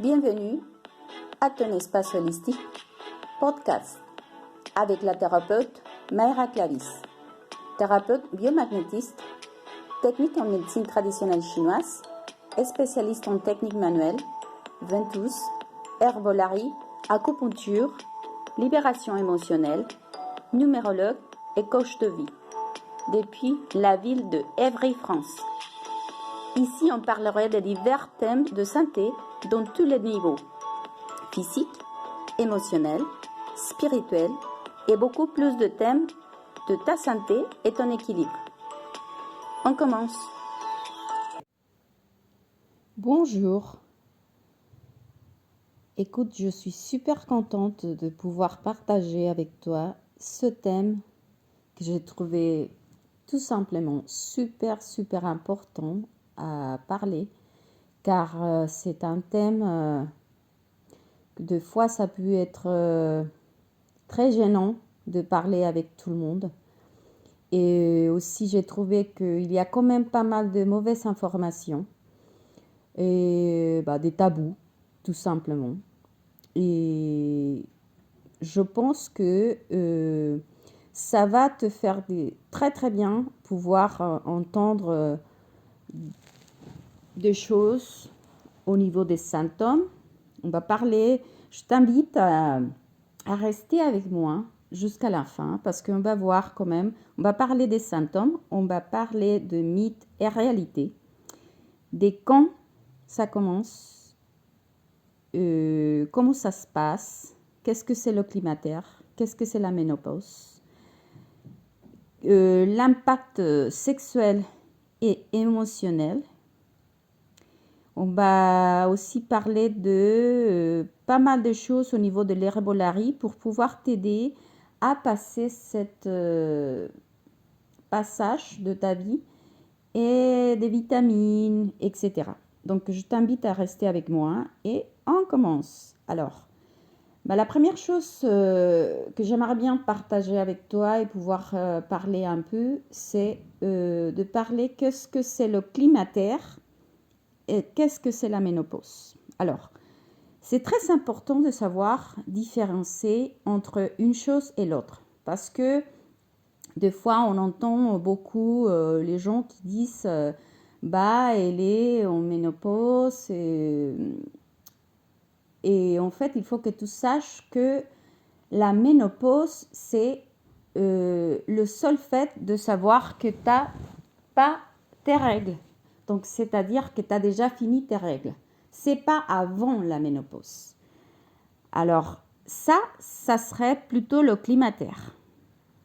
Bienvenue à ton espace holistique podcast avec la thérapeute Mayra Clarisse, thérapeute biomagnétiste, technique en médecine traditionnelle chinoise, spécialiste en technique manuelle, ventouse, herbolarie, acupuncture, libération émotionnelle, numérologue et coach de vie, depuis la ville de Évry, France. Ici, on parlerait de divers thèmes de santé dans tous les niveaux, physique, émotionnel, spirituel et beaucoup plus de thèmes de ta santé et ton équilibre. On commence. Bonjour. Écoute, je suis super contente de pouvoir partager avec toi ce thème que j'ai trouvé tout simplement super important à parler, car c'est un thème que de fois ça peut être très gênant de parler avec tout le monde. Et aussi j'ai trouvé qu'il y a quand même pas mal de mauvaises informations et des tabous tout simplement. Et je pense que ça va te faire très bien pouvoir entendre des choses au niveau des symptômes. On va parler, je t'invite à rester avec moi jusqu'à la fin parce qu'on va voir quand même, on va parler des symptômes, on va parler de mythes et réalités, des quand ça commence, comment ça se passe, qu'est-ce que c'est le climatéraire, qu'est-ce que c'est la ménopause, l'impact sexuel et émotionnel. On va aussi parler de pas mal de choses au niveau de l'herbolarie pour pouvoir t'aider à passer cette passage de ta vie et des vitamines, etc. Donc, je t'invite à rester avec moi et on commence. Alors, la première chose que j'aimerais bien partager avec toi et pouvoir parler un peu, c'est de parler qu'est-ce que c'est le climatéraire et qu'est-ce que c'est la ménopause. Alors, c'est très important de savoir différencier entre une chose et l'autre parce que des fois, on entend beaucoup les gens qui disent elle est en ménopause et en fait, il faut que tu saches que la ménopause, c'est le seul fait de savoir que tu n'as pas tes règles. Donc, c'est-à-dire que tu as déjà fini tes règles. C'est pas avant la ménopause. Alors, ça serait plutôt le climatéraire.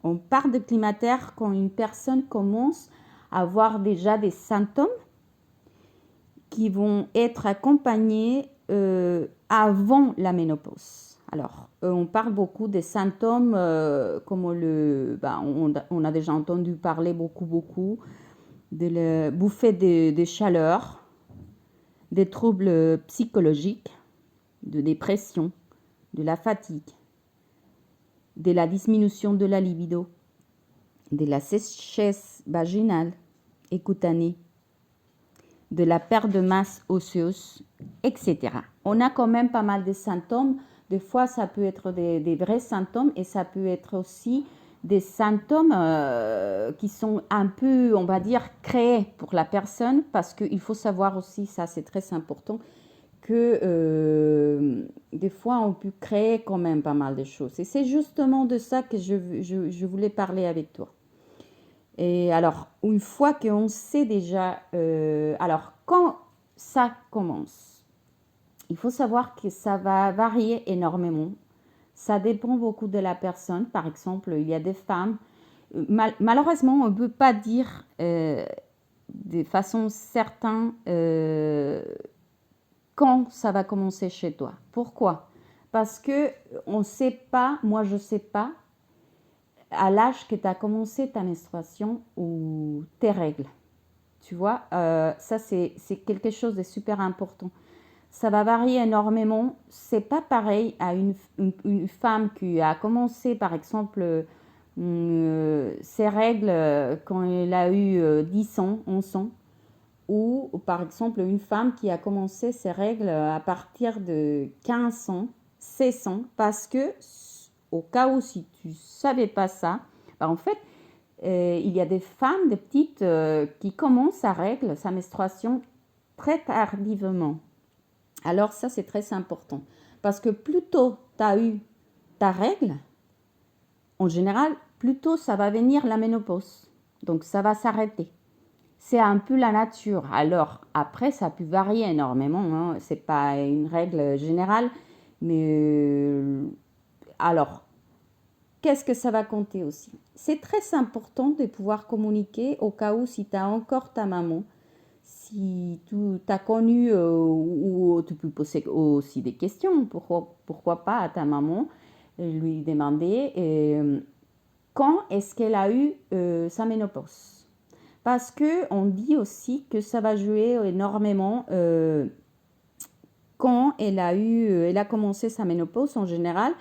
On parle de climatéraire quand une personne commence à avoir déjà des symptômes qui vont être accompagnés avant la ménopause. Alors, on parle beaucoup des symptômes comme on a déjà entendu parler beaucoup de la bouffée de chaleur, des troubles psychologiques, de dépression, de la fatigue, de la diminution de la libido, de la sécheresse vaginale et cutanée, de la perte de masse osseuse, etc. On a quand même pas mal de symptômes. Des fois, ça peut être des vrais symptômes et ça peut être aussi des symptômes qui sont un peu, on va dire, créés pour la personne parce qu'il faut savoir aussi, ça c'est très important, que des fois on peut créer quand même pas mal de choses. Et c'est justement de ça que je voulais parler avec toi. Et alors, une fois qu'on sait déjà, alors quand ça commence, il faut savoir que ça va varier énormément. Ça dépend beaucoup de la personne. Par exemple, il y a des femmes, malheureusement, on ne peut pas dire de façon certaine quand ça va commencer chez toi. Pourquoi? Parce que on ne sait pas, moi je ne sais pas, à l'âge que tu as commencé ta menstruation ou tes règles. Tu vois, ça c'est quelque chose de super important. Ça va varier énormément. C'est pas pareil à une femme qui a commencé, par exemple, ses règles quand elle a eu 10 ans, 11 ans, ou par exemple une femme qui a commencé ses règles à partir de 15 ans, 16 ans, parce que au cas où si tu ne savais pas ça, en fait, il y a des femmes, des petites, qui commencent sa menstruation très tardivement. Alors ça, c'est très important. Parce que plus tôt tu as eu ta règle, en général, plus tôt ça va venir la ménopause. Donc ça va s'arrêter. C'est un peu la nature. Alors après, ça peut varier énormément. Hein. Ce n'est pas une règle générale. Mais alors, qu'est-ce que ça va compter aussi? C'est très important de pouvoir communiquer au cas où si tu as encore ta maman, si tu as connu ou tu peux poser aussi des questions, pourquoi pas à ta maman, lui demander quand est-ce qu'elle a eu sa ménopause. Parce qu'on dit aussi que ça va jouer énormément quand elle a commencé sa ménopause en général.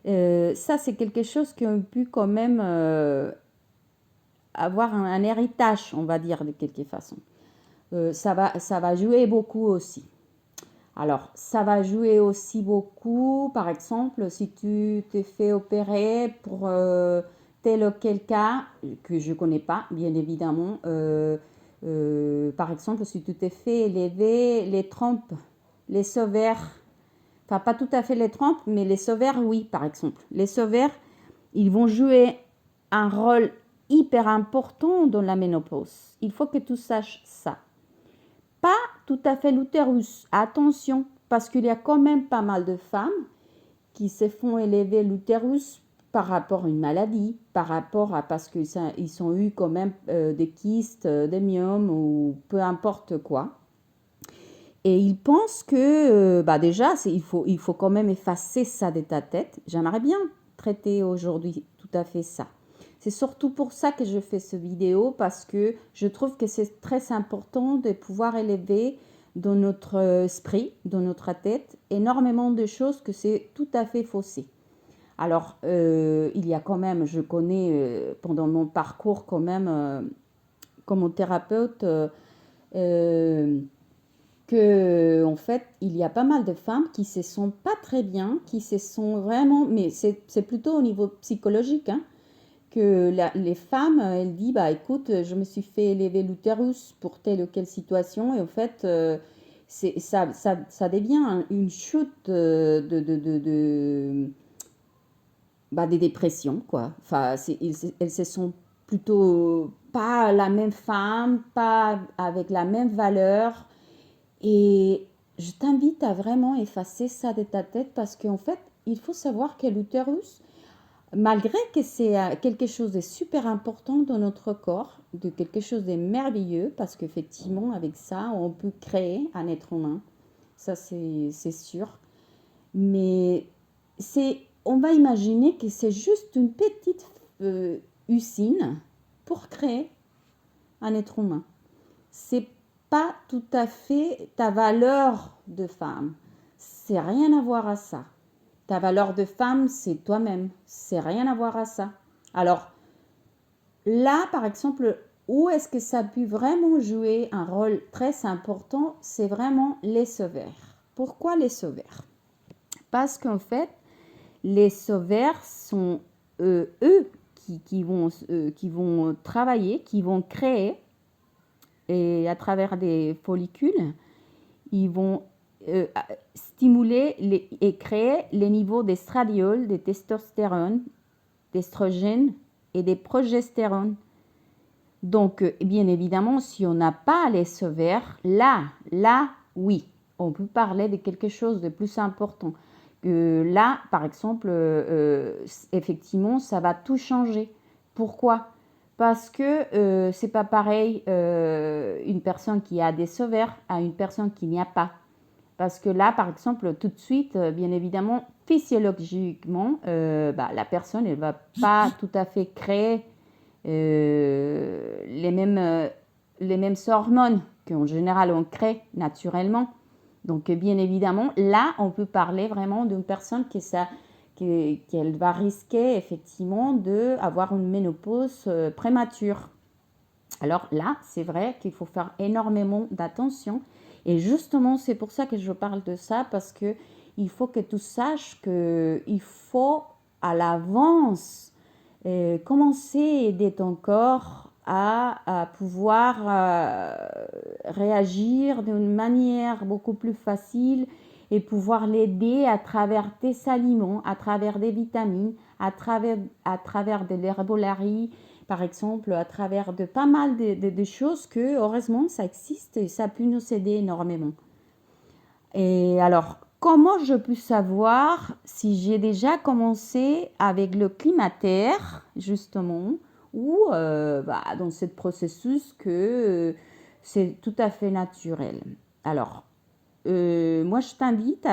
Ça, c'est quelque chose qui a pu quand même avoir un héritage, on va dire, de quelque façon. Ça va jouer beaucoup aussi. Alors, ça va jouer aussi beaucoup, par exemple, si tu t'es fait opérer pour tel ou quel cas, que je ne connais pas, bien évidemment. Par exemple, si tu t'es fait élever les trompes, les ovaires, enfin pas tout à fait les trompes, mais les ovaires, oui, par exemple. Les ovaires, ils vont jouer un rôle hyper important dans la ménopause. Il faut que tu saches ça. Pas tout à fait l'utérus, attention, parce qu'il y a quand même pas mal de femmes qui se font élever l'utérus par rapport à une maladie, par rapport à parce qu'ils ont eu quand même des kystes, des myomes ou peu importe quoi. Et ils pensent que déjà, il faut quand même effacer ça de ta tête. J'aimerais bien traiter aujourd'hui tout à fait ça. C'est surtout pour ça que je fais cette vidéo, parce que je trouve que c'est très important de pouvoir élever dans notre esprit, dans notre tête, énormément de choses que c'est tout à fait faussé. Alors, il y a quand même, je connais pendant mon parcours quand même, comme thérapeute, que en fait, il y a pas mal de femmes qui se sont pas très bien, qui se sont vraiment, mais c'est plutôt au niveau psychologique, hein, que les femmes, elles disent, écoute, je me suis fait élever l'utérus pour telle ou quelle situation, et en fait, ça devient une chute des dépressions, quoi. Enfin, elles se sont plutôt pas la même femme, pas avec la même valeur. Et je t'invite à vraiment effacer ça de ta tête, parce qu'en fait, il faut savoir que l'utérus, malgré que c'est quelque chose de super important dans notre corps, de quelque chose de merveilleux, parce qu'effectivement, avec ça, on peut créer un être humain. Ça, c'est sûr. Mais on va imaginer que c'est juste une petite usine pour créer un être humain. C'est pas tout à fait ta valeur de femme. C'est rien à voir à ça. Ta valeur de femme, c'est toi-même. C'est rien à voir à ça. Alors, là, par exemple, où est-ce que ça a pu vraiment jouer un rôle très important? C'est vraiment les ovaires. Pourquoi les ovaires? Parce qu'en fait, les ovaires sont eux qui vont travailler, qui vont créer, et à travers des follicules, ils vont stimuler et créer les niveaux d'estradiol, de testostérone, d'estrogène et de progestérone. Donc, bien évidemment, si on n'a pas les ovaires, là, oui, on peut parler de quelque chose de plus important. Là, par exemple, effectivement, ça va tout changer. Pourquoi? Parce que c'est pas pareil une personne qui a des ovaires à une personne qui n'y a pas. Parce que là, par exemple, tout de suite, bien évidemment, physiologiquement, la personne, elle ne va pas tout à fait créer les mêmes hormones qu'en général on crée naturellement. Donc, bien évidemment, là, on peut parler vraiment d'une personne qu'elle va risquer effectivement d'avoir une ménopause prémature. Alors là, c'est vrai qu'il faut faire énormément d'attention. Et justement, c'est pour ça que je parle de ça, parce que il faut que tu saches qu'il faut à l'avance commencer à aider ton corps à pouvoir réagir d'une manière beaucoup plus facile et pouvoir l'aider à travers tes aliments, à travers des vitamines, à travers de l'herbolarie, par exemple, à travers de pas mal de choses que, heureusement, ça existe et ça peut nous aider énormément. Et alors, comment je peux savoir si j'ai déjà commencé avec le climatere, justement, ou dans ce processus que c'est tout à fait naturel. Alors, moi, je t'invite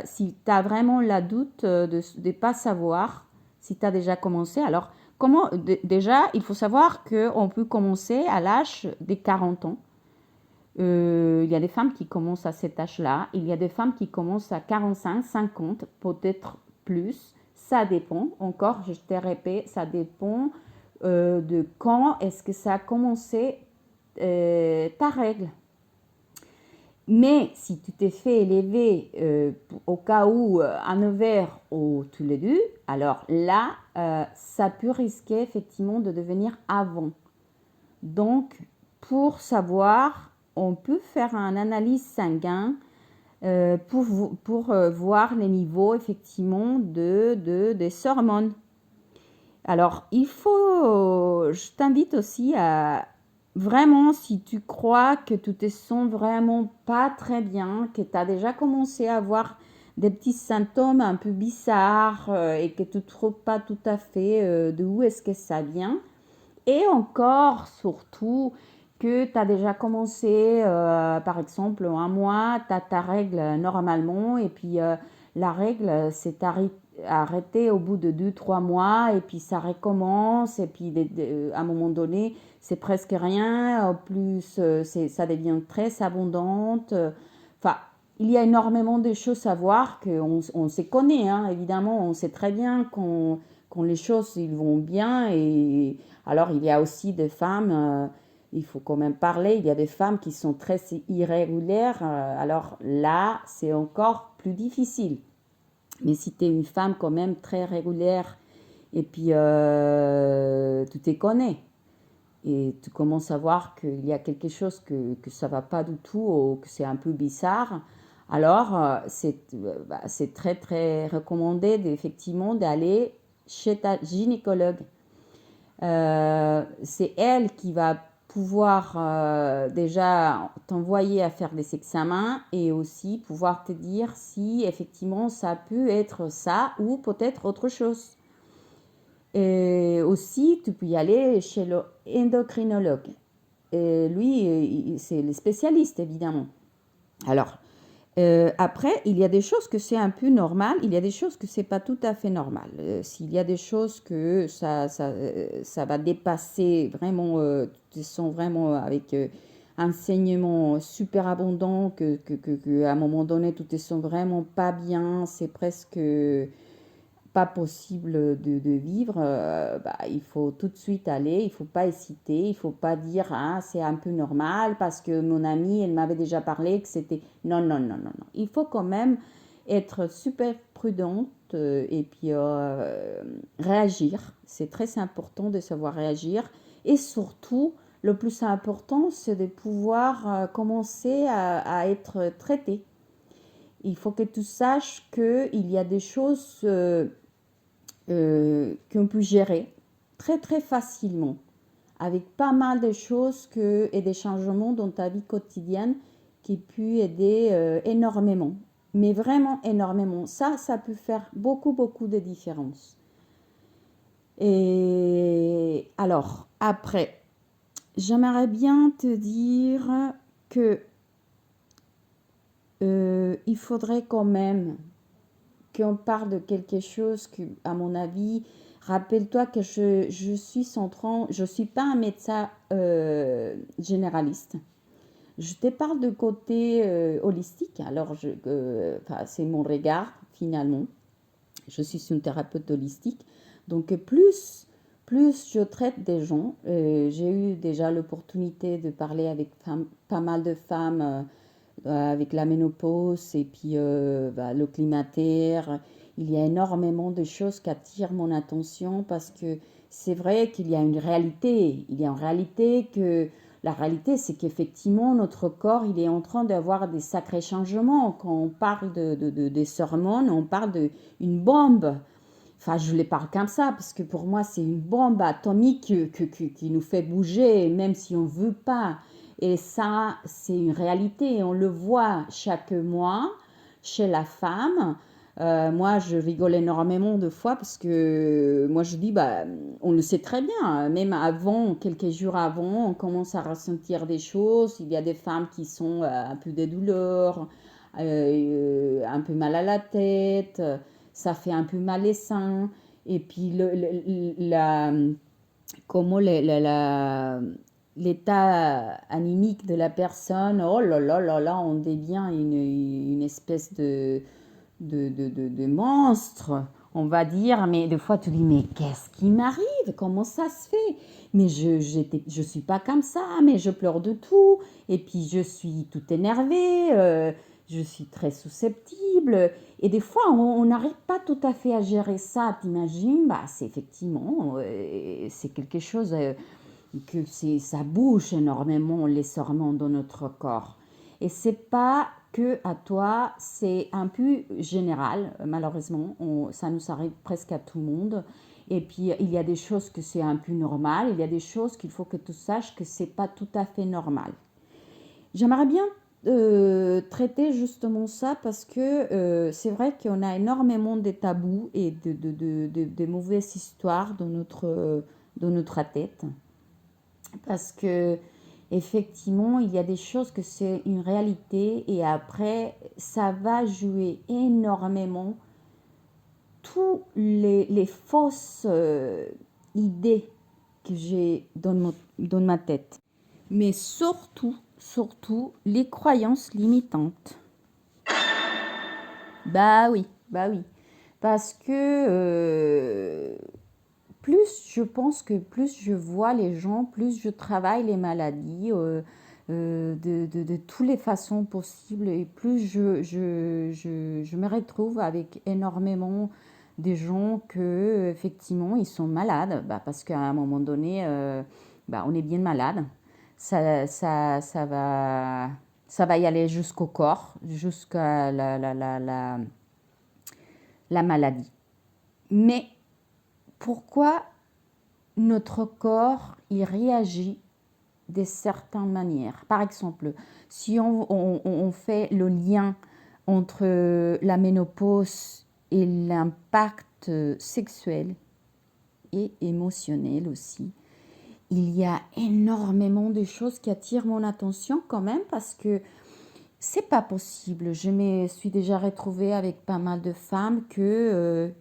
si tu as vraiment la doute de ne pas savoir si tu as déjà commencé, alors déjà, il faut savoir qu'on peut commencer à l'âge des 40 ans. Il y a des femmes qui commencent à cet âge-là. Il y a des femmes qui commencent à 45, 50, peut-être plus. Ça dépend. Encore, je te répète, ça dépend de quand est-ce que ça a commencé ta règle. Mais si tu t'es fait élever au cas où un ovaire au tous les deux, alors là, ça peut risquer effectivement de devenir avant. Donc, pour savoir, on peut faire une analyse sanguine pour voir les niveaux effectivement des hormones. Alors, je t'invite aussi à vraiment, si tu crois que tu te sens vraiment pas très bien, que tu as déjà commencé à avoir des petits symptômes un peu bizarres et que tu ne trouves pas tout à fait d'où est-ce que ça vient, et encore, surtout, que tu as déjà commencé, par exemple, un mois, tu as ta règle normalement, et puis la règle s'est arrêtée au bout de 2-3 mois, et puis ça recommence, et puis à un moment donné, c'est presque rien, en plus, ça devient très abondante. Enfin, il y a énormément de choses à voir qu'on se connaît, hein, évidemment, on sait très bien quand les choses ils vont bien. Et alors, il y a aussi des femmes, il faut quand même parler, il y a des femmes qui sont très irrégulières. Alors là, c'est encore plus difficile. Mais si tu es une femme quand même très régulière et puis tu te connais et tu commences à voir qu'il y a quelque chose que ça ne va pas du tout ou que c'est un peu bizarre, alors c'est très très recommandé effectivement d'aller chez ta gynécologue. C'est elle qui va pouvoir déjà t'envoyer à faire des examens et aussi pouvoir te dire si effectivement ça peut être ça ou peut-être autre chose. Et aussi, tu peux y aller chez l'endocrinologue. Et lui, c'est le spécialiste, évidemment. Alors, après, il y a des choses que c'est un peu normal, il y a des choses que c'est pas tout à fait normal. S'il y a des choses que ça va dépasser vraiment, tu te sens vraiment avec un saignement super abondant, à un moment donné, tu te sens vraiment pas bien, c'est presque pas possible de vivre, il faut tout de suite aller, il faut pas hésiter, il faut pas dire ah, c'est un peu normal parce que mon amie, elle m'avait déjà parlé que c'était... Non, non, non, non, non. Il faut quand même être super prudente et puis réagir. C'est très important de savoir réagir et surtout, le plus important, c'est de pouvoir commencer à être traité. Il faut que tu saches qu'il y a des choses qu'on peut gérer très très facilement avec pas mal de choses et des changements dans ta vie quotidienne qui peuvent aider énormément, mais vraiment énormément. Ça peut faire beaucoup beaucoup de différence. Et alors, après, j'aimerais bien te dire que il faudrait quand même qu'on parle de quelque chose que, à mon avis, rappelle-toi que je suis pas un médecin généraliste. Je te parle de côté holistique. Alors, c'est mon regard finalement. Je suis une thérapeute holistique. Donc, plus plus je traite des gens, j'ai eu déjà l'opportunité de parler avec pas mal de femmes avec la ménopause et puis le climatéaire. Il y a énormément de choses qui attirent mon attention parce que c'est vrai qu'il y a une réalité. Il y a une réalité que la réalité, c'est qu'effectivement, notre corps, il est en train d'avoir des sacrés changements. Quand on parle des hormones, on parle d'une bombe. Enfin, je les parle comme ça, parce que pour moi, c'est une bombe atomique qui nous fait bouger, même si on ne veut pas. Et ça, c'est une réalité. On le voit chaque mois chez la femme. Moi, je rigole énormément de fois parce que moi, je dis, bah, on le sait très bien. Même avant, quelques jours avant, on commence à ressentir des choses. Il y a des femmes qui sont un peu des douleurs, un peu mal à la tête, ça fait un peu mal les seins. Et puis, comment l'état anémique de la personne, oh là là là là, on devient une espèce de monstre, on va dire. Mais des fois, tu dis, mais qu'est-ce qui m'arrive? Comment ça se fait? Mais je suis pas comme ça, mais je pleure de tout. Et puis, je suis tout énervée, je suis très susceptible. Et des fois, on n'arrive pas tout à fait à gérer ça, t'imagines? Bah, c'est effectivement, c'est quelque chose ça bouge énormément les hormones dans notre corps. Et c'est pas que à toi, c'est un peu général, malheureusement, ça nous arrive presque à tout le monde. Et puis, il y a des choses que c'est un peu normal, il y a des choses qu'il faut que tu saches que c'est pas tout à fait normal. J'aimerais bien traiter justement ça parce que c'est vrai qu'on a énormément de tabous et de mauvaises histoires dans notre tête. Parce que effectivement, il y a des choses que c'est une réalité et après, ça va jouer énormément toutes les fausses idées que j'ai dans ma tête. Mais surtout, les croyances limitantes. Bah oui. Parce que plus je pense que plus je vois les gens, plus je travaille les maladies de toutes les façons possibles et plus je me retrouve avec énormément de gens que effectivement ils sont malades parce qu'à un moment donné on est bien malade. Ça va y aller jusqu'au corps, jusqu'à la maladie. Mais pourquoi notre corps il réagit de certaines manières? Par exemple, si on fait le lien entre la ménopause et l'impact sexuel et émotionnel aussi, il y a énormément de choses qui attirent mon attention quand même parce que c'est pas possible. Je me suis déjà retrouvée avec pas mal de femmes que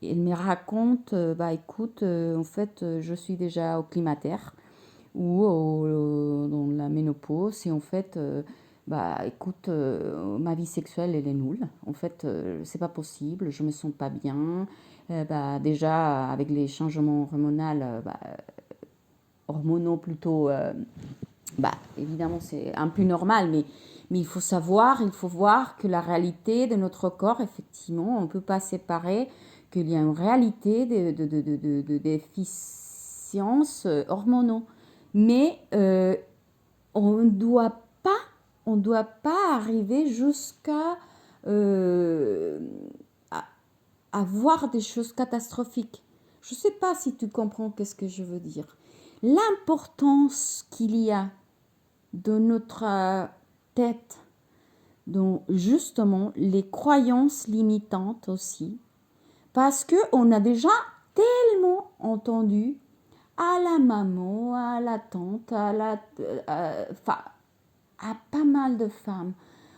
elles me racontent, écoute, en fait, je suis déjà au climatéaire ou dans la ménopause et en fait, écoute, ma vie sexuelle, elle est nulle. En fait, c'est pas possible, je me sens pas bien. Déjà, avec les changements hormonaux plutôt, évidemment, c'est un peu normal, mais il faut voir que la réalité de notre corps, effectivement, on ne peut pas séparer qu'il y a une réalité de déficiences hormonaux. Mais on ne doit pas arriver jusqu'à avoir des choses catastrophiques. Je ne sais pas si tu comprends qu'est-ce que je veux dire. L'importance qu'il y a de notre tête, donc justement les croyances limitantes aussi, parce qu'on a déjà tellement entendu à la maman, à la tante, à pas mal de femmes.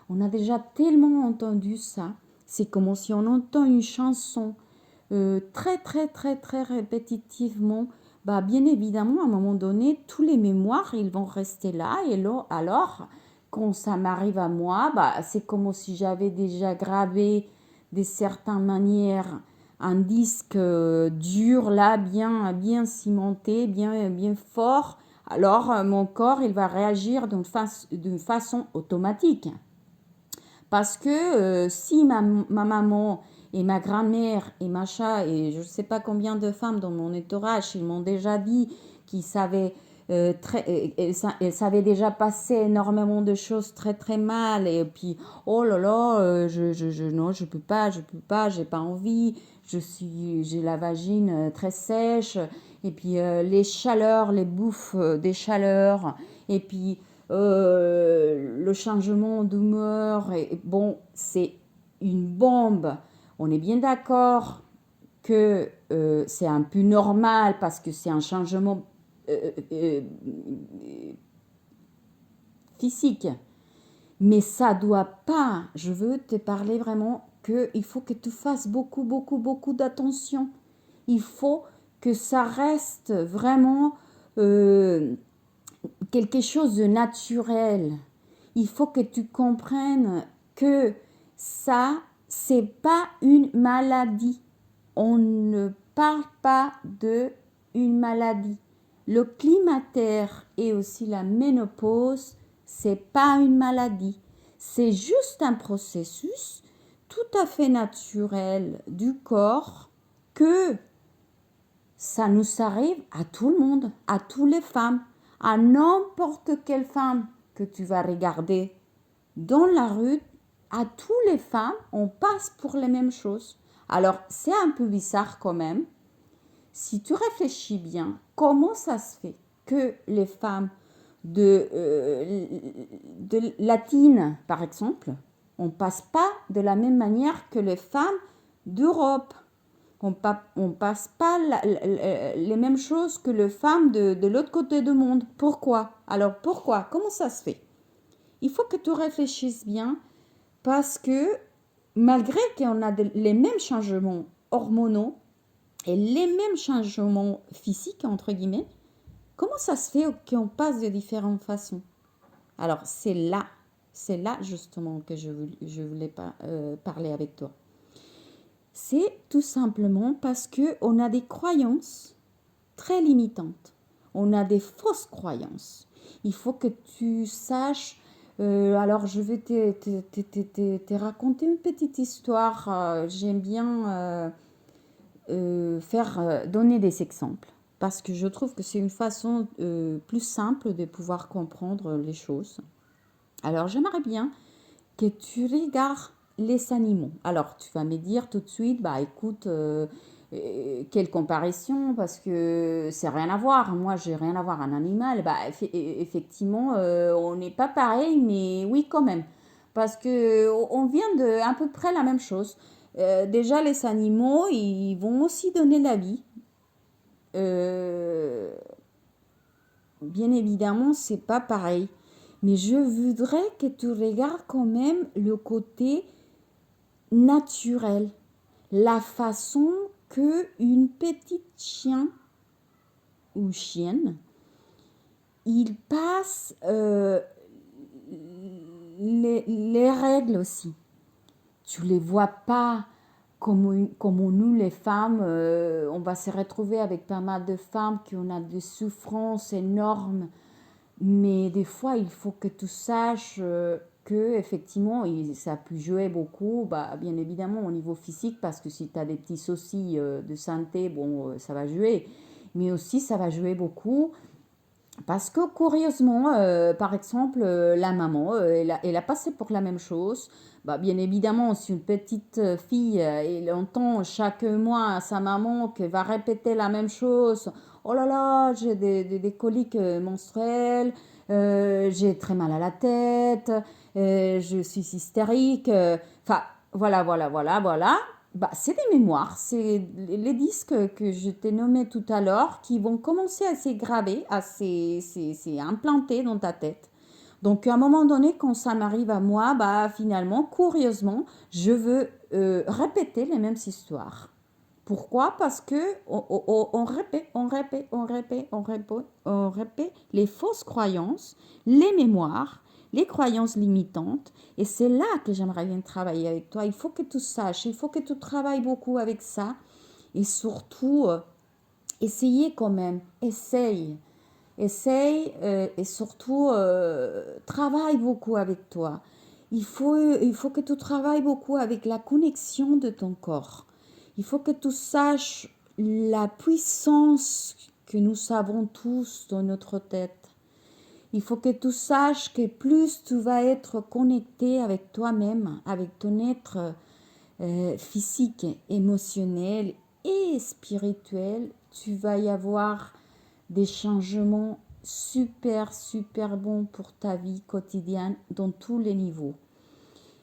On a déjà tellement entendu ça. C'est comme si on entend une chanson très, très, très, très répétitivement. Bien évidemment, à un moment donné, tous les mémoires, ils vont rester là. Et alors, quand ça m'arrive à moi, c'est comme si j'avais déjà gravé de certaines manières un disque dur là, bien cimenté, bien fort, alors mon corps, il va réagir d'une façon automatique. Parce que si ma maman et ma grand-mère et Macha et je ne sais pas combien de femmes dans mon entourage, ils m'ont déjà dit qu'ils savaient elles savaient déjà passer énormément de choses très très mal et puis oh là là non je peux pas j'ai pas envie j'ai la vagine très sèche et puis les chaleurs les bouffes des chaleurs et puis le changement d'humeur, bon, c'est une bombe. On est bien d'accord que c'est un peu normal parce que c'est un changement physique. Mais ça doit pas, je veux te parler vraiment qu'il faut que tu fasses beaucoup d'attention. Il faut que ça reste vraiment quelque chose de naturel. Il faut que tu comprennes que ça, c'est pas une maladie. On ne parle pas de une maladie. Le climatéaire et aussi la ménopause, c'est pas une maladie. C'est juste un processus tout à fait naturel du corps que ça nous arrive à tout le monde, à toutes les femmes, à n'importe quelle femme que tu vas regarder dans la rue, à toutes les femmes, on passe pour les mêmes choses. Alors, c'est un peu bizarre quand même. Si tu réfléchis bien, comment ça se fait que les femmes de latines, par exemple, on ne passe pas de la même manière que les femmes d'Europe. On passe pas les mêmes choses que les femmes de l'autre côté du monde. Pourquoi? Alors pourquoi? Comment ça se fait? Il faut que tu réfléchisses bien parce que malgré qu'on a les mêmes changements hormonaux et les mêmes changements physiques, entre guillemets, comment ça se fait qu'on passe de différentes façons? Alors c'est là justement que je voulais parler avec toi. C'est tout simplement parce qu'on a des croyances très limitantes. On a des fausses croyances. Il faut que tu saches. Alors, je vais te raconter une petite histoire. J'aime bien donner des exemples parce que je trouve que c'est une façon plus simple de pouvoir comprendre les choses. Alors, j'aimerais bien que tu regardes les animaux. Alors, tu vas me dire tout de suite, bah écoute, quelle comparaison, parce que c'est rien à voir. Moi, j'ai rien à voir un animal. Bah, effectivement, on n'est pas pareil, mais oui, quand même. Parce que on vient de à peu près la même chose. Déjà, les animaux, ils vont aussi donner la vie. Bien évidemment, c'est pas pareil. Mais je voudrais que tu regardes quand même le côté naturel, la façon que une petite chien ou chienne, il passe les règles aussi. Tu les vois pas comme nous les femmes, on va se retrouver avec pas mal de femmes qui ont des souffrances énormes, mais des fois il faut que tu saches que effectivement ça peut jouer beaucoup, bah, bien évidemment au niveau physique parce que si tu as des petits soucis de santé, bon ça va jouer, mais aussi ça va jouer beaucoup parce que curieusement, par exemple, la maman, elle a passé pour la même chose. Bah, bien évidemment, si une petite fille, elle entend chaque mois sa maman qui va répéter la même chose, oh là là, j'ai des coliques menstruelles, j'ai très mal à la tête, je suis hystérique. Enfin, voilà. Bah, c'est des mémoires, c'est les disques que je t'ai nommés tout à l'heure qui vont commencer à s'aggraver, à s'implanter dans ta tête. Donc, à un moment donné, quand ça m'arrive à moi, bah, finalement, curieusement, je veux répéter les mêmes histoires. Pourquoi? Parce que on répète les fausses croyances, les mémoires, les croyances limitantes. Et c'est là que j'aimerais bien travailler avec toi. Il faut que tu saches, il faut que tu travailles beaucoup avec ça. Et surtout, essayez quand même, essaye, et surtout, travaille beaucoup avec toi. Il faut que tu travailles beaucoup avec la connexion de ton corps. Il faut que tu saches la puissance que nous avons tous dans notre tête. Il faut que tu saches que plus tu vas être connecté avec toi-même, avec ton être physique, émotionnel et spirituel, tu vas y avoir des changements super, super bons pour ta vie quotidienne dans tous les niveaux.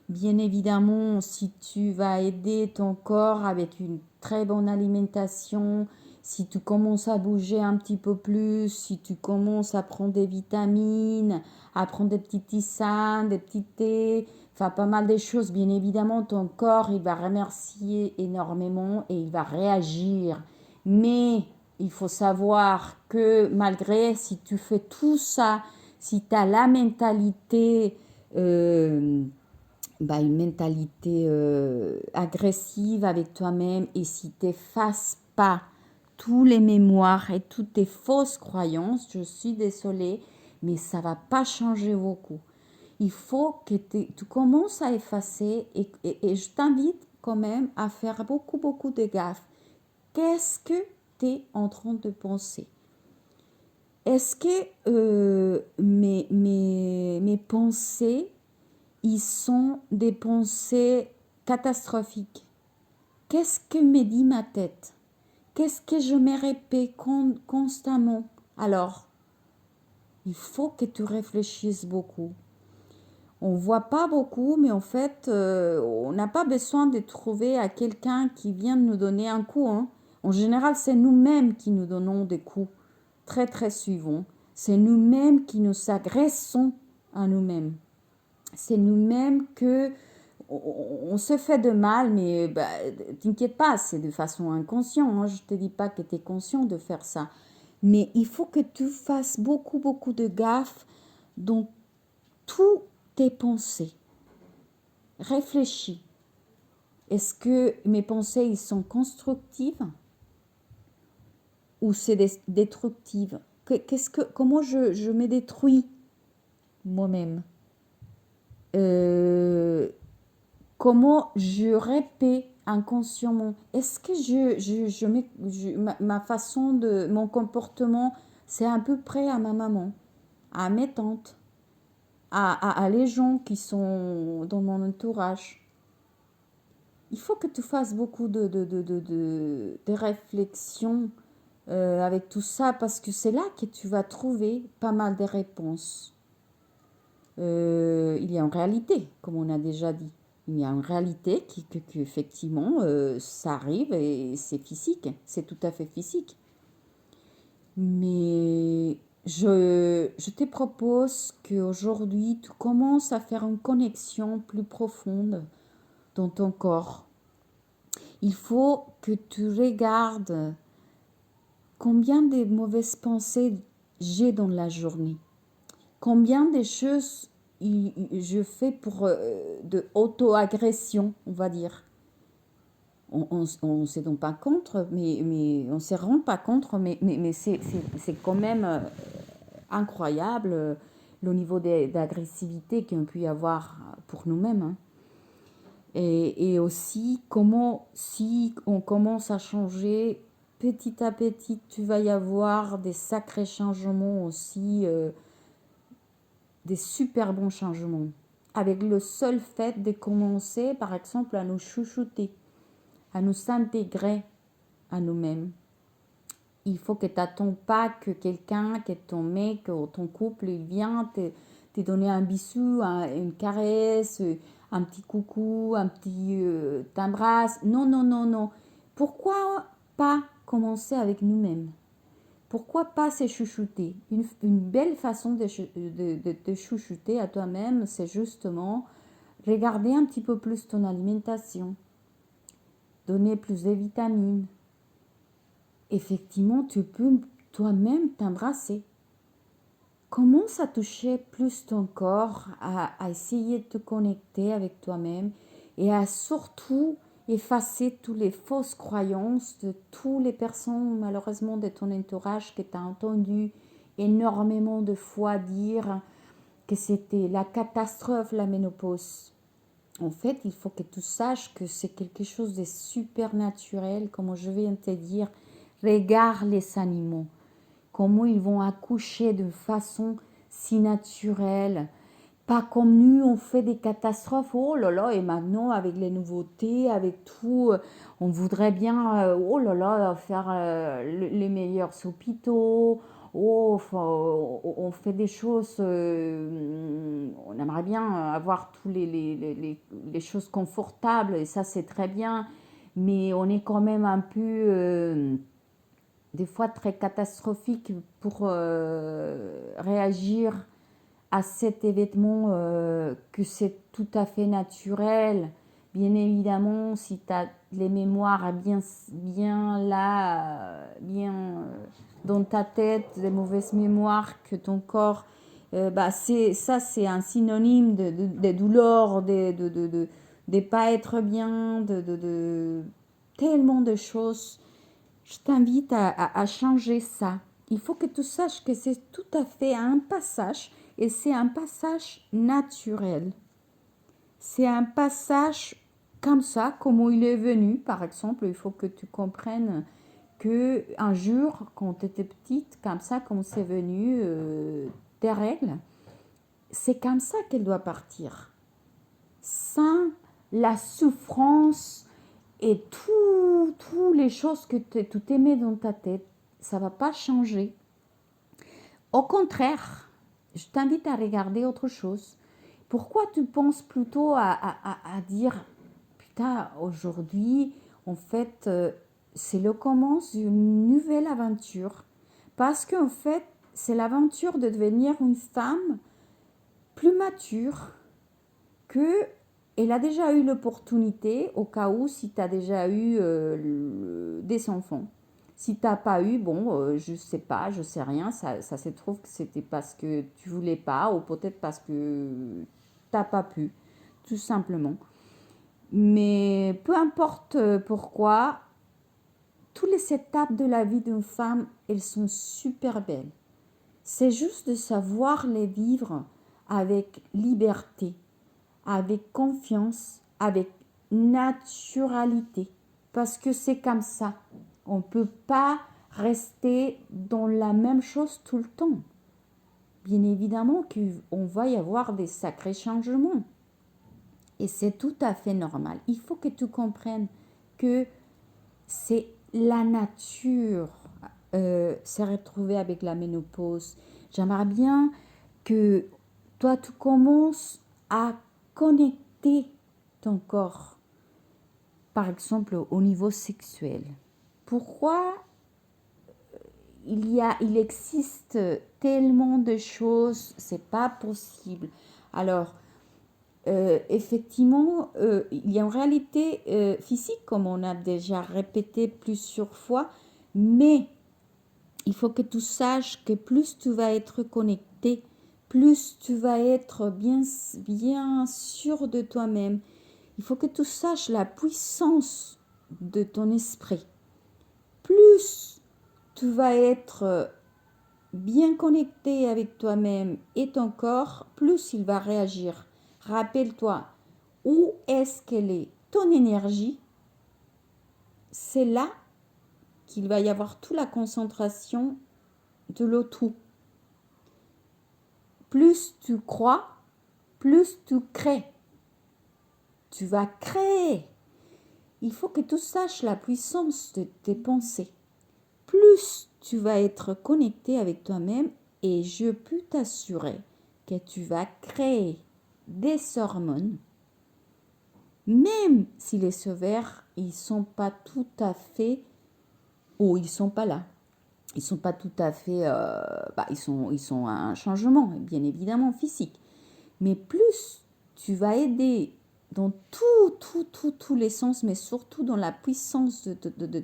Bien évidemment, si tu vas aider ton corps avec une très bonne alimentation, si tu commences à bouger un petit peu plus, si tu commences à prendre des vitamines, à prendre des petites tisanes, des petits thés, enfin pas mal de choses, bien évidemment, ton corps, il va remercier énormément et il va réagir. Mais il faut savoir que malgré, si tu fais tout ça, si tu as la mentalité... une mentalité agressive avec toi-même, et si tu n'effaces pas tous les mémoires et toutes tes fausses croyances, je suis désolée, mais ça va pas changer beaucoup. Il faut que tu commences à effacer et je t'invite quand même à faire beaucoup, beaucoup de gaffe. Qu'est-ce que tu es en train de penser? Est-ce que mes pensées, ils sont des pensées catastrophiques? Qu'est-ce que me dit ma tête? Qu'est-ce que je me répète constamment? Alors, il faut que tu réfléchisses beaucoup. On ne voit pas beaucoup, mais en fait, on n'a pas besoin de trouver à quelqu'un qui vient nous donner un coup. En général, c'est nous-mêmes qui nous donnons des coups, très très souvent. C'est nous-mêmes qui nous agressons à nous-mêmes. C'est nous-mêmes que on se fait de mal, mais t'inquiète pas, c'est de façon inconsciente. Je ne te dis pas que tu es conscient de faire ça. Mais il faut que tu fasses beaucoup, beaucoup de gaffe dans toutes tes pensées. Réfléchis. Est-ce que mes pensées, ils sont constructives ou c'est destructives? Comment je me détruis moi-même? Comment je répète inconsciemment? Est-ce que ma façon de mon comportement, c'est à peu près à ma maman, à mes tantes, à les gens qui sont dans mon entourage? Il faut que tu fasses beaucoup de réflexions avec tout ça, parce que c'est là que tu vas trouver pas mal de réponses. Il y a une réalité, comme on a déjà dit. Il y a une réalité qu'effectivement, ça arrive et c'est physique, c'est tout à fait physique. Mais je te propose qu'aujourd'hui, tu commences à faire une connexion plus profonde dans ton corps. Il faut que tu regardes combien de mauvaises pensées j'ai dans la journée. Combien de choses je fais pour de auto-agression, on va dire. On ne se rend pas compte, mais on se rend pas compte, mais c'est quand même incroyable le niveau d'agressivité qu'on peut y avoir pour nous-mêmes. Et aussi, comment, si on commence à changer petit à petit, tu vas y avoir des sacrés changements aussi, des super bons changements. Avec le seul fait de commencer, par exemple, à nous chouchouter, à nous s'intégrer à nous-mêmes. Il faut que tu n'attends pas que quelqu'un, que ton mec ou ton couple vienne te donner un bisou, une caresse, un petit coucou, un petit t'embrasse. Non, non, non, non. Pourquoi pas commencer avec nous-mêmes? Pourquoi pas se chouchouter? Une belle façon de te chouchouter à toi-même, c'est justement regarder un petit peu plus ton alimentation, donner plus de vitamines. Effectivement, tu peux toi-même t'embrasser. Commence à toucher plus ton corps, à essayer de te connecter avec toi-même et à surtout effacer toutes les fausses croyances de toutes les personnes, malheureusement, de ton entourage que tu as entendu énormément de fois dire que c'était la catastrophe, la ménopause. En fait, il faut que tu saches que c'est quelque chose de super naturel, comme je viens de te dire. Regarde les animaux, comment ils vont accoucher de façon si naturelle. Pas comme nous, on fait des catastrophes. Oh là là, et maintenant, avec les nouveautés, avec tout, on voudrait bien, oh là là, faire les meilleurs hôpitaux. Oh, enfin, on fait des choses, on aimerait bien avoir tous les choses confortables, et ça, c'est très bien. Mais on est quand même un peu, des fois, très catastrophique pour réagir à cet événement, que c'est tout à fait naturel. Bien évidemment, si tu as les mémoires bien là, bien dans ta tête, des mauvaises mémoires, que ton corps, c'est un synonyme de douleur, de pas être bien, tellement de choses. Je t'invite à changer ça. Il faut que tu saches que c'est tout à fait un passage, et c'est un passage naturel. C'est un passage comme ça, comme il est venu. Par exemple, il faut que tu comprennes que un jour, quand tu étais petite, comme ça, comme c'est venu, tes règles, c'est comme ça qu'elle doit partir. Sans la souffrance et toutes les choses que tu aimais dans ta tête, ça ne va pas changer. Au contraire, je t'invite à regarder autre chose. Pourquoi tu penses plutôt à dire, putain, aujourd'hui, en fait, c'est le commence d'une nouvelle aventure. Parce qu'en fait, c'est l'aventure de devenir une femme plus mature, que elle a déjà eu l'opportunité, au cas où, si tu as déjà eu des enfants. Si tu n'as pas eu, bon, je sais pas, je sais rien, ça se trouve que c'était parce que tu voulais pas, ou peut-être parce que tu n'as pas pu, tout simplement. Mais peu importe pourquoi, toutes les étapes de la vie d'une femme, elles sont super belles. C'est juste de savoir les vivre avec liberté, avec confiance, avec naturalité. Parce que c'est comme ça. On ne peut pas rester dans la même chose tout le temps. Bien évidemment qu'on va y avoir des sacrés changements. Et c'est tout à fait normal. Il faut que tu comprennes que c'est la nature s'est retrouvée avec la ménopause. J'aimerais bien que toi, tu commences à connecter ton corps, par exemple au niveau sexuel. Pourquoi il existe tellement de choses, c'est pas possible. Alors, effectivement, il y a une réalité physique, comme on a déjà répété plusieurs fois, mais il faut que tu saches que plus tu vas être connecté, plus tu vas être bien sûr de toi-même. Il faut que tu saches la puissance de ton esprit. Plus tu vas être bien connecté avec toi-même et ton corps, plus il va réagir. Rappelle-toi, où est-ce qu'elle est ton énergie? C'est là qu'il va y avoir toute la concentration de l'autre. Plus tu crois, plus tu crées. Tu vas créer. Il faut que tu saches la puissance de tes pensées. Plus tu vas être connecté avec toi-même, et je peux t'assurer que tu vas créer des hormones, même si les ovaires, ils sont pas tout à fait, ou ils sont pas là. Ils sont pas tout à fait, ils sont à un changement, bien évidemment, physique. Mais plus tu vas aider dans tous les sens, mais surtout dans la puissance de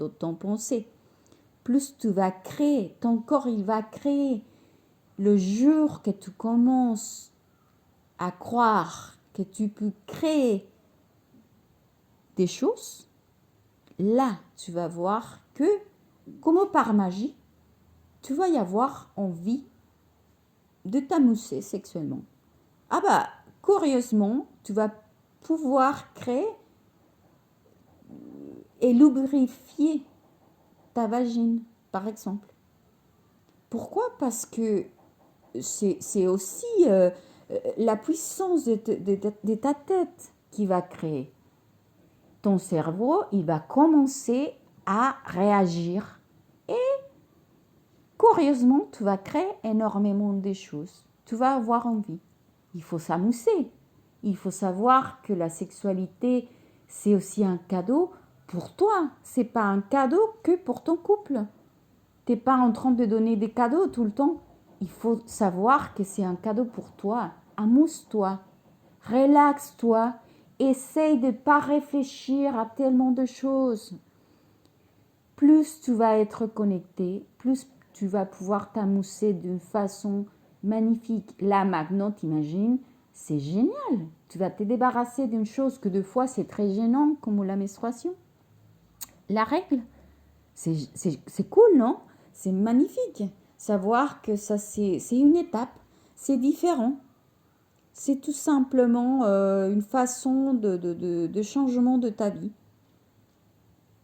ton pensée, plus tu vas créer, ton corps, il va créer. Le jour que tu commences à croire que tu peux créer des choses, là, tu vas voir que, comme par magie, tu vas y avoir envie de t'amuser sexuellement. Ah bah, curieusement, tu vas pouvoir créer et lubrifier ta vagine, par exemple. Pourquoi? Parce que c'est aussi la puissance de ta tête qui va créer. Ton cerveau, il va commencer à réagir et curieusement, tu vas créer énormément de choses. Tu vas avoir envie. Il faut s'amuser. Il faut savoir que la sexualité, c'est aussi un cadeau pour toi. C'est pas un cadeau que pour ton couple. T'es pas en train de donner des cadeaux tout le temps. Il faut savoir que c'est un cadeau pour toi. Amuse-toi. Relaxe-toi. Essaye de ne pas réfléchir à tellement de choses. Plus tu vas être connecté, plus tu vas pouvoir t'amuser d'une façon magnifique. Là, maintenant, t'imagines, c'est génial. Tu vas te débarrasser d'une chose que des fois c'est très gênant, comme la menstruation. La règle, c'est cool, non? C'est magnifique. Savoir que ça, c'est une étape, c'est différent. C'est tout simplement une façon de changement de ta vie.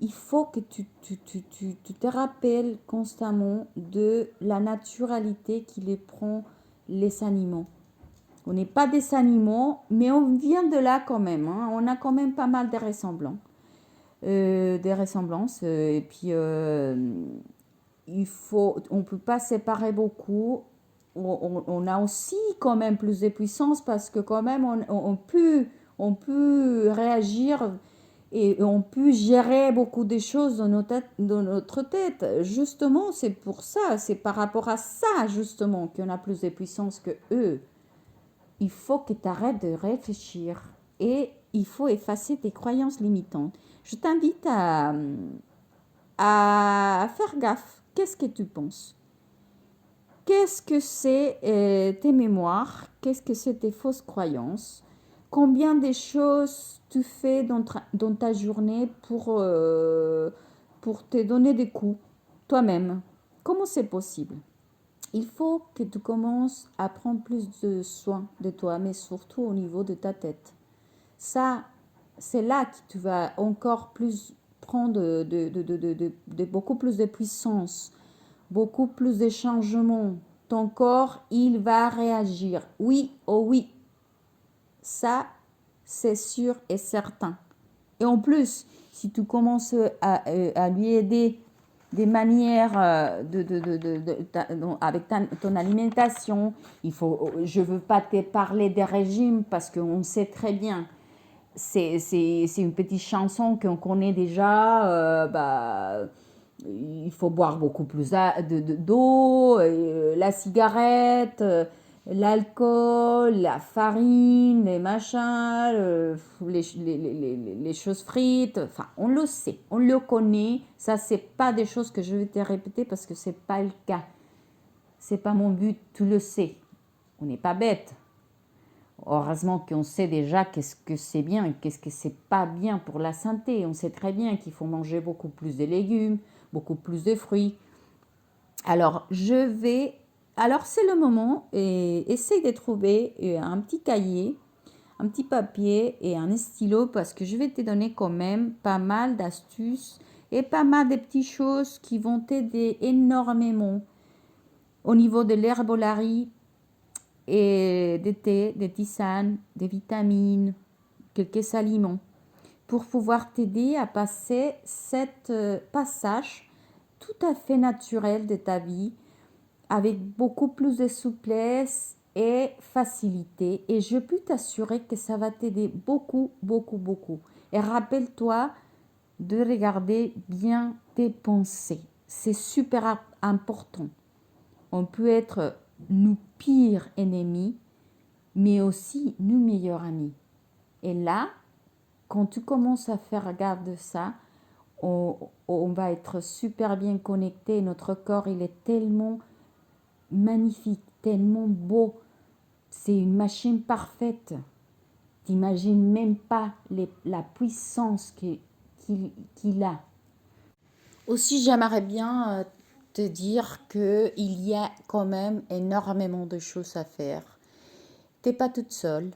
Il faut que tu te rappelles constamment de la naturalité qui les prend les animaux. On n'est pas des animaux, mais on vient de là quand même. Hein. On a quand même pas mal de ressemblances. Et puis, on ne peut pas séparer beaucoup. On a aussi quand même plus de puissance parce que quand même on peut réagir et on peut gérer beaucoup de choses dans notre tête. Justement, c'est pour ça, c'est par rapport à ça justement qu'on a plus de puissance que eux. Il faut que tu arrêtes de réfléchir et il faut effacer tes croyances limitantes. Je t'invite à faire gaffe. Qu'est-ce que tu penses? Qu'est-ce que c'est tes mémoires? Qu'est-ce que c'est tes fausses croyances? Combien de choses tu fais dans ta journée pour te donner des coups toi-même? Comment c'est possible? Il faut que tu commences à prendre plus de soin de toi, mais surtout au niveau de ta tête. Ça, c'est là que tu vas encore plus prendre de beaucoup plus de puissance, beaucoup plus de changements. Ton corps, il va réagir. Oui, oh oui. Ça, c'est sûr et certain. Et en plus, si tu commences à lui aider des manières avec ton alimentation, je ne veux pas te parler des régimes parce qu'on sait très bien. C'est une petite chanson qu'on connaît déjà. Il faut boire beaucoup plus d'eau, la cigarette, l'alcool, la farine, les machins, les choses frites. Enfin, on le sait, on le connaît. Ça, c'est pas des choses que je vais te répéter parce que c'est pas le cas. C'est pas mon but, tu le sais. On n'est pas bête. Heureusement qu'on sait déjà qu'est-ce que c'est bien et qu'est-ce que c'est pas bien pour la santé. On sait très bien qu'il faut manger beaucoup plus de légumes, beaucoup plus de fruits. Alors, c'est le moment et essaye de trouver un petit cahier, un petit papier et un stylo parce que je vais te donner quand même pas mal d'astuces et pas mal de petites choses qui vont t'aider énormément au niveau de l'herbolarie et des thés, des tisanes, des vitamines, quelques aliments pour pouvoir t'aider à passer cet passage tout à fait naturel de ta vie avec beaucoup plus de souplesse et facilité. Et je peux t'assurer que ça va t'aider beaucoup, beaucoup, beaucoup. Et rappelle-toi de regarder bien tes pensées. C'est super important. On peut être nos pires ennemis, mais aussi nos meilleurs amis. Et là, quand tu commences à faire gaffe de ça, on va être super bien connecté. Notre corps, il est tellement magnifique, tellement beau. C'est une machine parfaite. T'imagines même pas la puissance qu'il a. Aussi, j'aimerais bien te dire qu'il y a quand même énormément de choses à faire. T'es pas toute seule.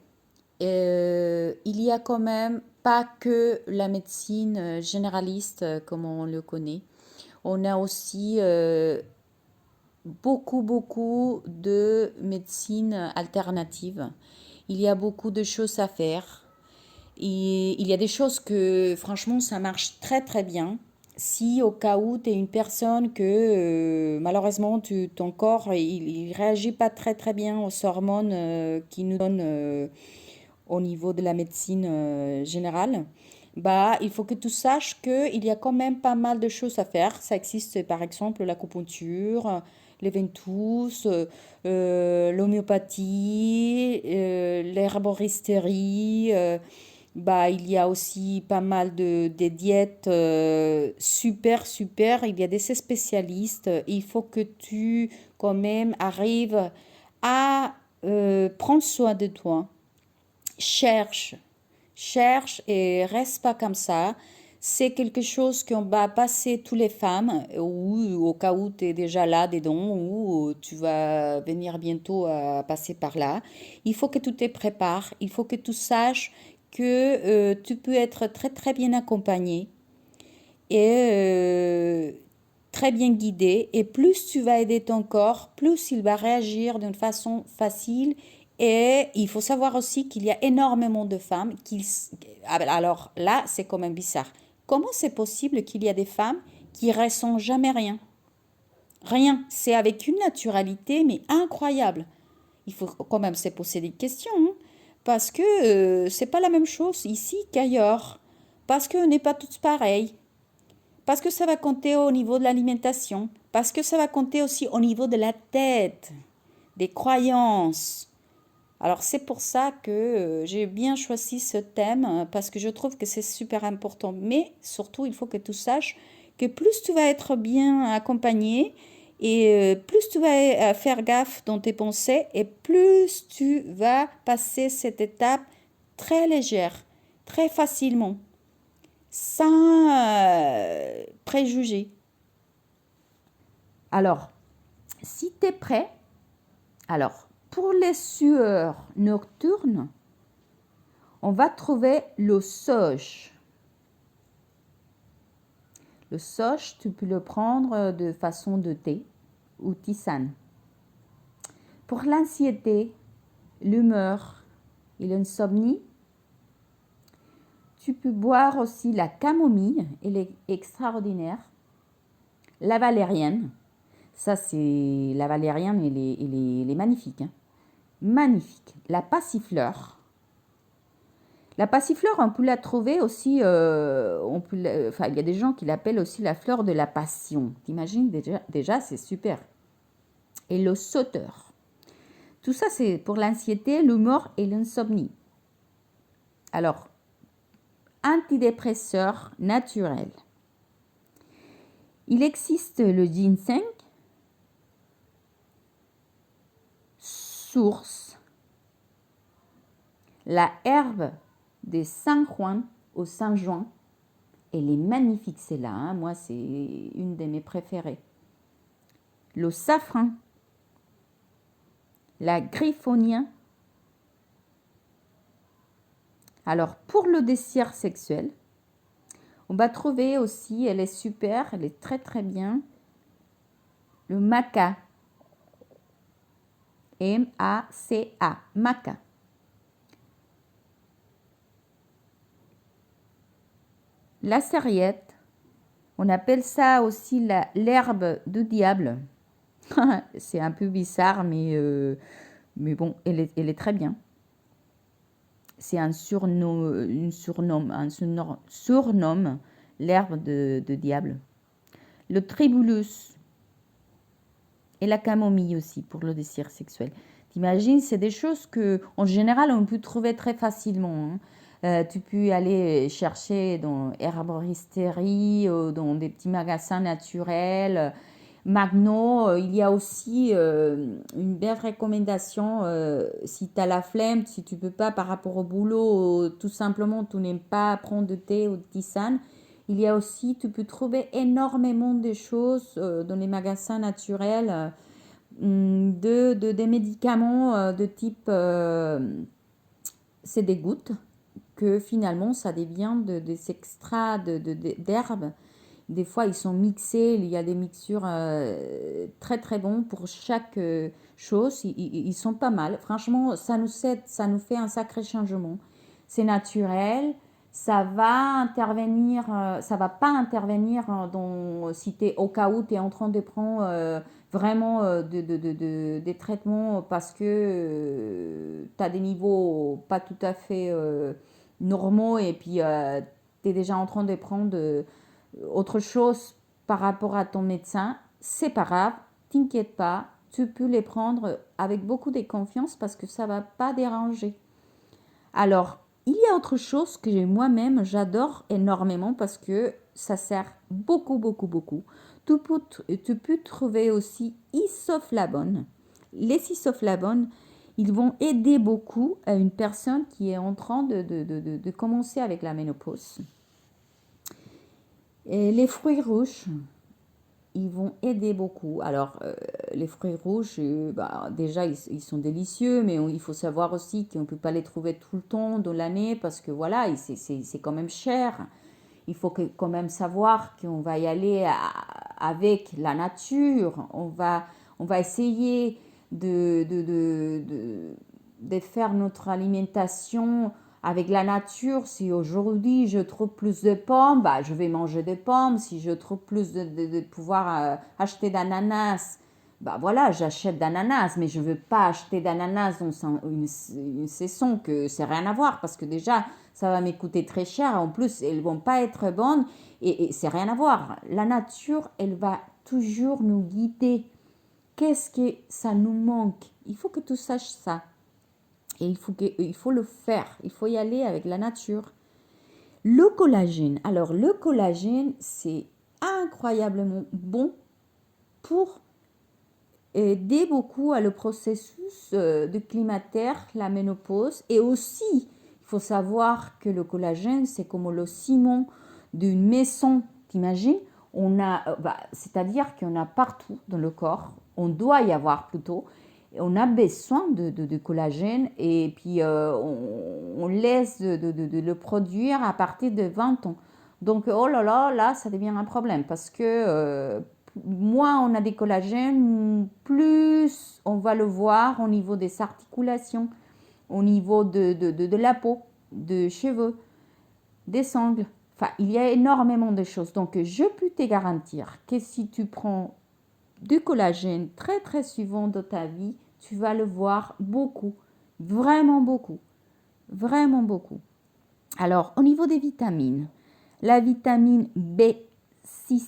Il y a quand même pas que la médecine généraliste comme on le connaît. On a aussi beaucoup de médecine alternative. Il y a beaucoup de choses à faire. Et il y a des choses que franchement ça marche très bien. Si au cas où tu es une personne que malheureusement ton corps il réagit pas très bien aux hormones qui nous donnent au niveau de la médecine générale, bah, il faut que tu saches qu'il y a quand même pas mal de choses à faire. Ça existe par exemple l'acupuncture, les ventouse, l'homéopathie, l'herboristerie. Bah, il y a aussi pas mal de diètes super. Il y a des spécialistes. Il faut que tu quand même arrives à prendre soin de toi. Cherche et reste pas comme ça. C'est quelque chose qu'on va passer toutes les femmes, ou au cas où tu es déjà là dedans, ou tu vas venir bientôt à passer par là. Il faut que tu te prépares, il faut que tu saches que tu peux être très bien accompagné et très bien guidé. Et plus tu vas aider ton corps, plus il va réagir d'une façon facile. Et il faut savoir aussi qu'il y a énormément de femmes qui... Alors là, c'est quand même bizarre. Comment c'est possible qu'il y a des femmes qui ressentent jamais rien? Rien. C'est avec une naturalité, mais incroyable. Il faut quand même se poser des questions, hein, parce que c'est pas la même chose ici qu'ailleurs. Parce qu'on n'est pas toutes pareilles. Parce que ça va compter au niveau de l'alimentation. Parce que ça va compter aussi au niveau de la tête, des croyances. Alors c'est pour ça que j'ai bien choisi ce thème parce que je trouve que c'est super important. Mais surtout, il faut que tu saches que plus tu vas être bien accompagné et plus tu vas faire gaffe dans tes pensées et plus tu vas passer cette étape très légère, très facilement, sans préjugés. Alors, si tu es prêt, alors pour les sueurs nocturnes, on va trouver le soja. Le soja, tu peux le prendre de façon de thé ou tisane. Pour l'anxiété, l'humeur et l'insomnie, tu peux boire aussi la camomille, elle est extraordinaire. La valériane, ça c'est la valériane, elle est magnifique. Hein. Magnifique. La passifleur. La passifleur, on peut la trouver aussi, il y a des gens qui l'appellent aussi la fleur de la passion. T'imagines déjà c'est super. Et le sauteur. Tout ça, c'est pour l'anxiété, l'humeur et l'insomnie. Alors, antidépresseur naturel. Il existe le ginseng, source, la herbe de San Juan au Saint-Jean. Elle est magnifique celle-là, hein. Moi c'est une de mes préférées. Le safran, la griffonia. Alors pour le désir sexuel, on va trouver aussi, elle est super, elle est très bien, le maca. M-A-C-A, maca. La sarriette, on appelle ça aussi l'herbe du diable. C'est un peu bizarre, mais bon, elle est très bien. C'est un surnom, l'herbe de diable. Le tribulus et la camomille aussi pour le désir sexuel. T'imagines, c'est des choses que, en général, on peut trouver très facilement. Hein. Tu peux aller chercher dans herboristerie, dans des petits magasins naturels. Magno, il y a aussi une belle recommandation si tu as la flemme, si tu peux pas par rapport au boulot, tout simplement tu n'aimes pas prendre de thé ou de tisane. Il y a aussi, tu peux trouver énormément de choses dans les magasins naturels, des médicaments de type, c'est des gouttes, que finalement ça devient des extras d'herbes. Des fois, ils sont mixés, il y a des mixtures très très bons pour chaque chose. Ils sont pas mal. Franchement, ça nous aide, ça nous fait un sacré changement. C'est naturel, ça va intervenir, ça va pas intervenir si tu es au cas où tu es en train de prendre vraiment des traitements parce que tu as des niveaux pas tout à fait normaux et puis tu es déjà en train de prendre autre chose par rapport à ton médecin, c'est pas grave, t'inquiète pas, tu peux les prendre avec beaucoup de confiance parce que ça va pas déranger. Alors, il y a autre chose que moi-même j'adore énormément parce que ça sert beaucoup, beaucoup, beaucoup. Tu peux trouver aussi isoflavone. Les isoflavones, ils vont aider beaucoup à une personne qui est en train de commencer avec la ménopause. Et les fruits rouges, ils vont aider beaucoup. Alors, les fruits rouges, déjà, ils sont délicieux, mais il faut savoir aussi qu'on ne peut pas les trouver tout le temps dans l'année parce que voilà, c'est quand même cher. Il faut quand même savoir qu'on va y aller avec la nature. On va essayer de faire notre alimentation avec la nature. Si aujourd'hui je trouve plus de pommes, je vais manger des pommes. Si je trouve plus de pouvoir acheter d'ananas, voilà, j'achète d'ananas, mais je ne veux pas acheter d'ananas dans une saison que c'est rien à voir parce que déjà ça va me coûter très cher. En plus, elles vont pas être bonnes et c'est rien à voir. La nature, elle va toujours nous guider. Qu'est-ce que ça nous manque? Il faut que tu saches ça. Et il faut le faire. Il faut y aller avec la nature. Le collagène. Alors, le collagène, c'est incroyablement bon pour aider beaucoup à le processus de climatéaire, la ménopause. Et aussi, il faut savoir que le collagène, c'est comme le ciment d'une maison. T'imagines? C'est-à-dire qu'on a partout dans le corps. On doit y avoir plutôt. On a besoin de collagène et puis on laisse de le produire à partir de 20 ans. Donc, oh là, ça devient un problème parce que moins on a des collagènes, plus on va le voir au niveau des articulations, au niveau de la peau, des cheveux, des sangles. Enfin, il y a énormément de choses. Donc, je peux te garantir que si tu prends du collagène très très souvent dans ta vie, tu vas le voir beaucoup, vraiment beaucoup, vraiment beaucoup. Alors, au niveau des vitamines, la vitamine B6,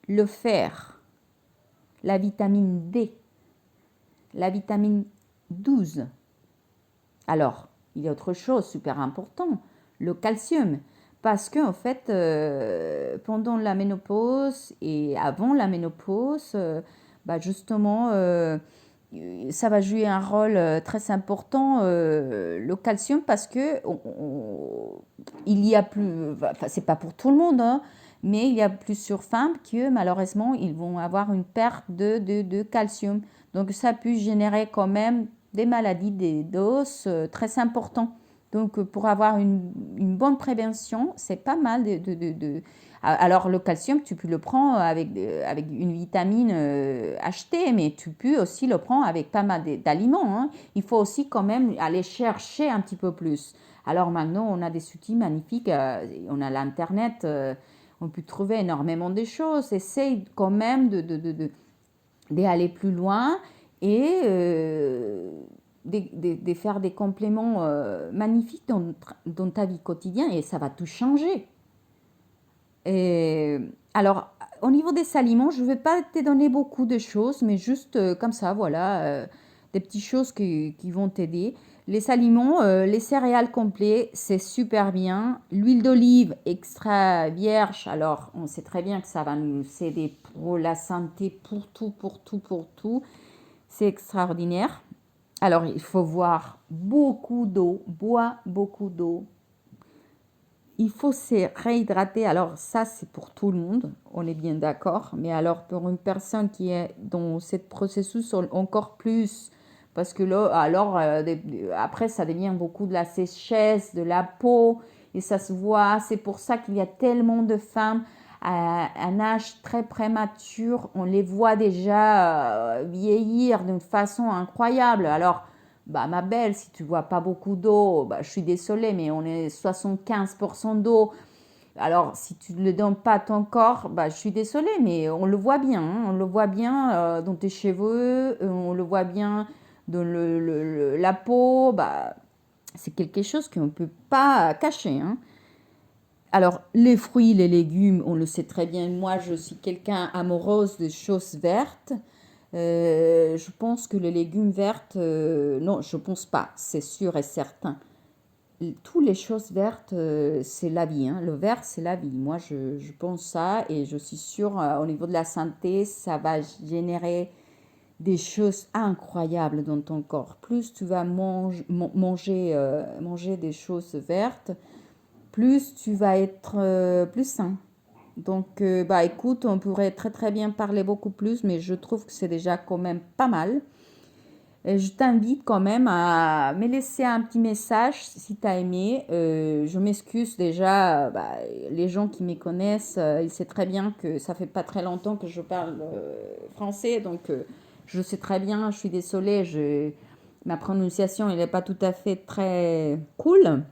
le fer, la vitamine D, la vitamine 12. Alors, il y a autre chose super important, le calcium. Parce qu'en fait, pendant la ménopause et avant la ménopause, justement, ça va jouer un rôle très important, le calcium, parce que il y a plus, c'est pas pour tout le monde, hein, mais il y a plusieurs femmes qui, malheureusement, ils vont avoir une perte de calcium. Donc, ça peut générer quand même des maladies d'os très importantes. Donc, pour avoir une bonne prévention, c'est pas mal Alors, le calcium, tu peux le prendre avec une vitamine achetée, mais tu peux aussi le prendre avec pas mal d'aliments. Hein. Il faut aussi quand même aller chercher un petit peu plus. Alors, maintenant, on a des outils magnifiques. On a l'Internet. On peut trouver énormément de choses. Essaye quand même d'aller plus loin et de faire des compléments magnifiques dans ta vie quotidienne et ça va tout changer. Et, alors, au niveau des aliments, je ne vais pas te donner beaucoup de choses, mais juste comme ça, voilà, des petites choses qui vont t'aider. Les aliments, les céréales complets, c'est super bien. L'huile d'olive extra vierge, alors on sait très bien que ça va nous aider pour la santé, pour tout, pour tout, pour tout. C'est extraordinaire. Alors, il faut boire beaucoup d'eau, bois beaucoup d'eau. Il faut se réhydrater. Alors, ça, c'est pour tout le monde, on est bien d'accord. Mais alors, pour une personne qui est dans ce processus, encore plus, parce que là, alors, après, ça devient beaucoup de la sécheresse, de la peau, et ça se voit. C'est pour ça qu'il y a tellement de femmes à un âge très prématuré. On les voit déjà vieillir d'une façon incroyable. Alors, bah, ma belle, si tu vois pas beaucoup d'eau, bah, je suis désolée, mais on est 75% d'eau. Alors, si tu ne le donnes pas à ton corps, bah, je suis désolée, mais on le voit bien. Hein, on le voit bien dans tes cheveux, on le voit bien dans la peau. Bah, c'est quelque chose qu'on ne peut pas cacher. Hein. Alors, les fruits, les légumes, on le sait très bien. Moi, je suis quelqu'un amoureuse des choses vertes. Je pense que les légumes vertes, non, je pense pas, c'est sûr et certain. Toutes les choses vertes, c'est la vie. Hein. Le vert, c'est la vie. Moi, je pense ça et je suis sûre, au niveau de la santé, ça va générer des choses incroyables dans ton corps. Plus tu vas manger des choses vertes, plus tu vas être plus sain. Donc, bah écoute, on pourrait très très bien parler beaucoup plus, mais je trouve que c'est déjà quand même pas mal. Et je t'invite quand même à me laisser un petit message si tu as aimé. Je m'excuse déjà, bah, les gens qui me connaissent, ils savent très bien que ça fait pas très longtemps que je parle français, donc je sais très bien, je suis désolée, ma prononciation elle n'est pas tout à fait très cool,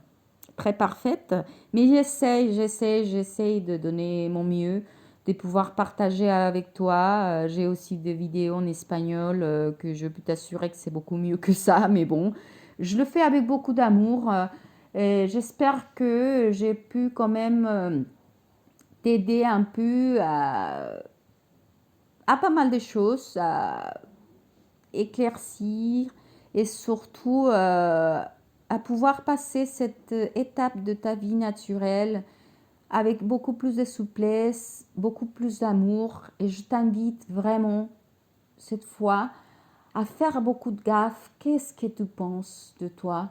très parfaite, mais j'essaye de donner mon mieux, de pouvoir partager avec toi. J'ai aussi des vidéos en espagnol que je peux t'assurer que c'est beaucoup mieux que ça, mais bon, je le fais avec beaucoup d'amour. Et j'espère que j'ai pu quand même t'aider un peu à pas mal de choses, à éclaircir et surtout à pouvoir passer cette étape de ta vie naturelle avec beaucoup plus de souplesse, beaucoup plus d'amour. Et je t'invite vraiment cette fois à faire beaucoup de gaffe. Qu'est-ce que tu penses de toi?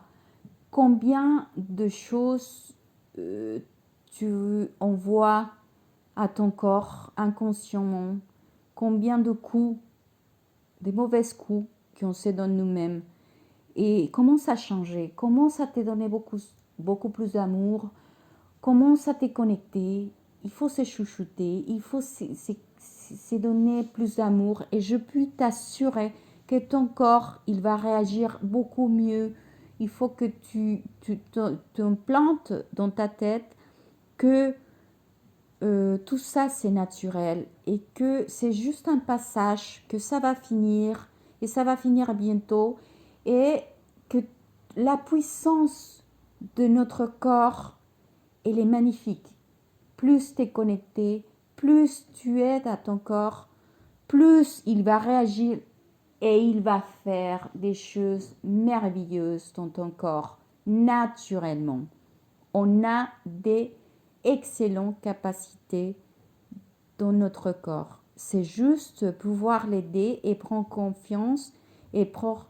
Combien de choses tu envoies à ton corps inconsciemment? Combien de coups, des mauvais coups qu'on se donne nous-mêmes? Et comment ça a changé? Comment ça t'a donné beaucoup plus d'amour? Comment ça t'est connecté? Il faut se chouchouter, il faut se donner plus d'amour. Et je peux t'assurer que ton corps, il va réagir beaucoup mieux. Il faut que tu t'implantes dans ta tête que tout ça, c'est naturel et que c'est juste un passage, que ça va finir et ça va finir bientôt et que la puissance de notre corps, elle est magnifique. Plus tu es connecté, plus tu aides à ton corps, plus il va réagir et il va faire des choses merveilleuses dans ton corps, naturellement. On a des excellentes capacités dans notre corps. C'est juste pouvoir l'aider et prendre confiance et prendre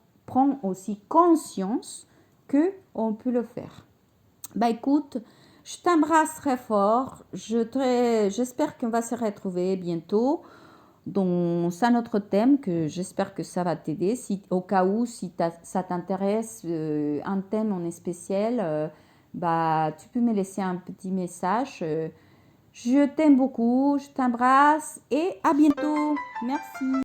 aussi conscience qu'on peut le faire. Bah écoute, je t'embrasse très fort. J'espère qu'on va se retrouver bientôt dans un autre thème que j'espère que ça va t'aider. Si, au cas où, si ça t'intéresse, un thème en spécial, bah, tu peux me laisser un petit message. Je t'aime beaucoup, je t'embrasse et à bientôt. Merci.